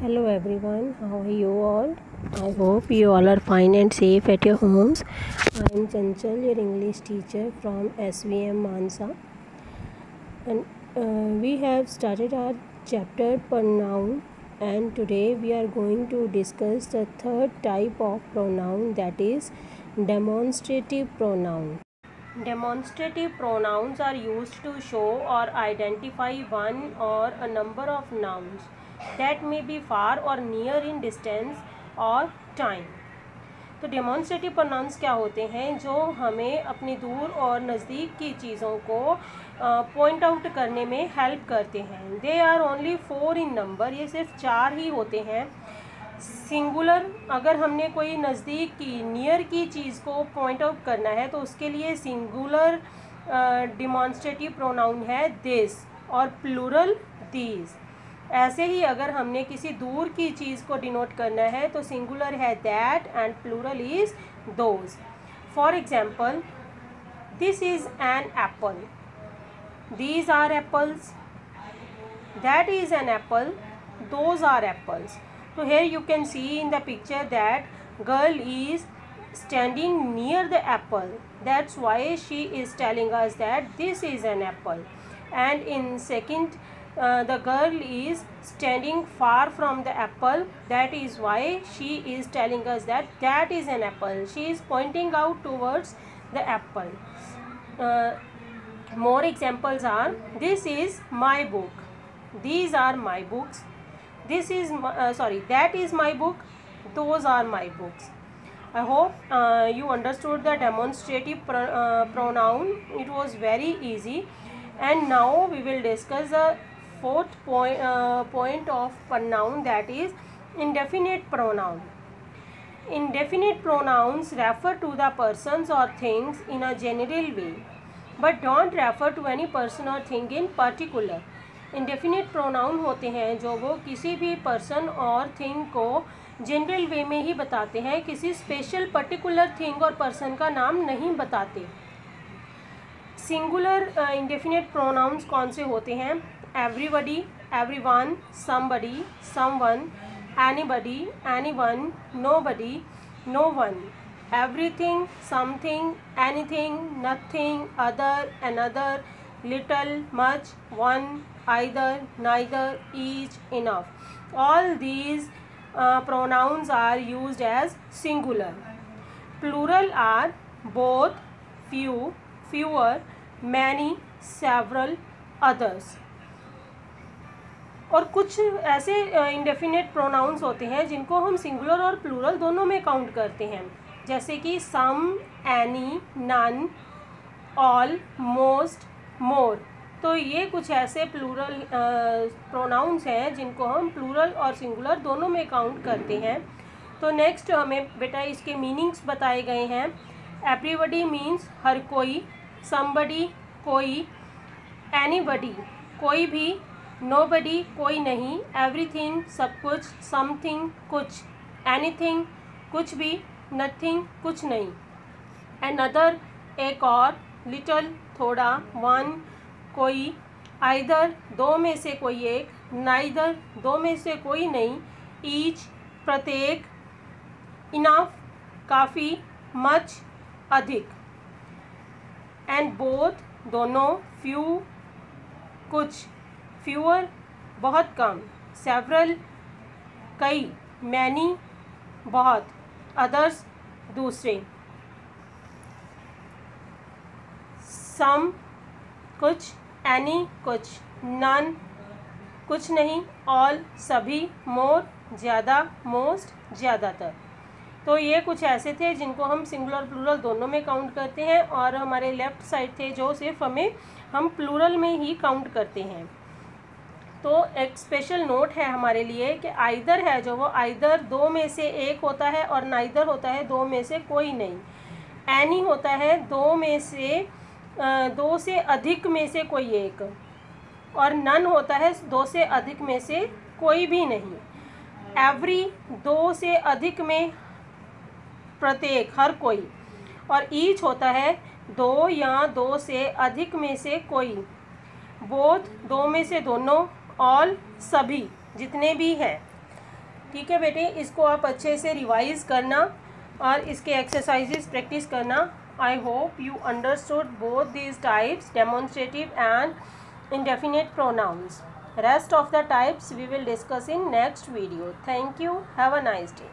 Hello everyone, how are you all? I hope you all are fine and safe at your homes. I am Chanchal, your English teacher from SVM Mansa, and we have started our chapter pronoun, and today we are going to discuss the third type of pronoun, that is demonstrative pronoun. Demonstrative pronouns are used to show or identify one or a number of nouns that may be far or near in distance or time. तो demonstrative pronounce क्या होते हैं, जो हमें अपनी दूर और नज़दीक की चीज़ों को पॉइंट आउट करने में हेल्प करते हैं. They are only 4 in number, ये सिर्फ 4 ही होते हैं. सिंगुलर, अगर हमने कोई नज़दीक की नियर की चीज़ को पॉइंट आउट करना है तो उसके लिए सिंगुलर डिमॉन्स्ट्रेटिव प्रोनाउन है दिस और प्लूरल दीज. ऐसे ही अगर हमने किसी दूर की चीज़ को डिनोट करना है तो सिंगुलर है that and plural is those. For example, this is an apple, these are apples, that is an apple, those are apples. So here you can see in the picture that girl is standing near the apple. That's why she is telling us that this is an apple. And in second, the girl is standing far from the apple. That is why she is telling us that that is an apple. She is pointing out towards the apple. More examples are, this is my book, these are my books, this is that is my book, those are my books. I hope you understood the demonstrative pronoun. It was very easy. And now we will discuss the fourth point of pronoun, that is indefinite pronoun. Indefinite pronouns refer to the persons or things in a general way but don't refer to any person or thing in particular. Indefinite pronoun होते हैं जो वो किसी भी person और thing को general वे में ही बताते हैं, किसी स्पेशल पर्टिकुलर थिंग और पर्सन का नाम नहीं बताते. सिंगुलर इंडेफिनिट प्रोनाउंस कौन से होते हैं? Everybody, everyone, somebody, someone, anybody, anyone, nobody, no one, everything, something, anything, nothing, other, another, little, much, one, either, neither, each, enough. All these pronouns are used as singular. Plural are both, few, fewer, many, several, others. और कुछ ऐसे indefinite pronounce होते हैं जिनको हम singular और plural दोनों में काउंट करते हैं, जैसे कि सम, एनी, नन, ऑल, मोस्ट, मोर. तो ये कुछ ऐसे प्लूरल प्रोनाउंस हैं जिनको हम प्लूरल और सिंगुलर दोनों में काउंट करते हैं. तो नेक्स्ट हमें बेटा इसके मीनिंग्स बताए गए हैं. एवरीबडी मीन्स हर कोई, समबडी कोई, एनीबडी कोई भी, नोबडी कोई नहीं, एवरीथिंग सब कुछ, समथिंग कुछ, एनीथिंग कुछ भी, नथिंग कुछ नहीं, अनदर एक और, लिटल थोड़ा, वन कोई, आइदर दो में से कोई एक, नाइदर दो में से कोई नहीं, ईच प्रत्येक, इनफ काफ़ी, मच अधिक, एंड बोथ दोनों, फ्यू कुछ, फ्यूअर बहुत कम, सेवरल कई, मैनी बहुत, अदर्स दूसरे, सम कुछ, एनी कुछ, नन कुछ नहीं, ऑल सभी, मोर ज़्यादा, मोस्ट ज़्यादातर. तो ये कुछ ऐसे थे जिनको हम सिंगुलर प्लूरल दोनों में काउंट करते हैं, और हमारे लेफ़्ट साइड थे जो सिर्फ हम प्लूरल में ही काउंट करते हैं. तो एक स्पेशल नोट है हमारे लिए कि आइदर है जो वो आइदर दो में से एक होता है और नाइदर होता है दो में से कोई नहीं. एनी होता है दो से अधिक में से कोई एक, और नन होता है दो से अधिक में से कोई भी नहीं. एवरी दो से अधिक में प्रत्येक, हर कोई, और ईच होता है दो या दो से अधिक में से कोई. बोथ दो में से दोनों, ऑल सभी जितने भी हैं. ठीक है बेटे, इसको आप अच्छे से रिवाइज करना और इसके एक्सरसाइजेस प्रैक्टिस करना. I hope you understood both these types, demonstrative and indefinite pronouns. Rest of the types we will discuss in next video. Thank you. Have a nice day.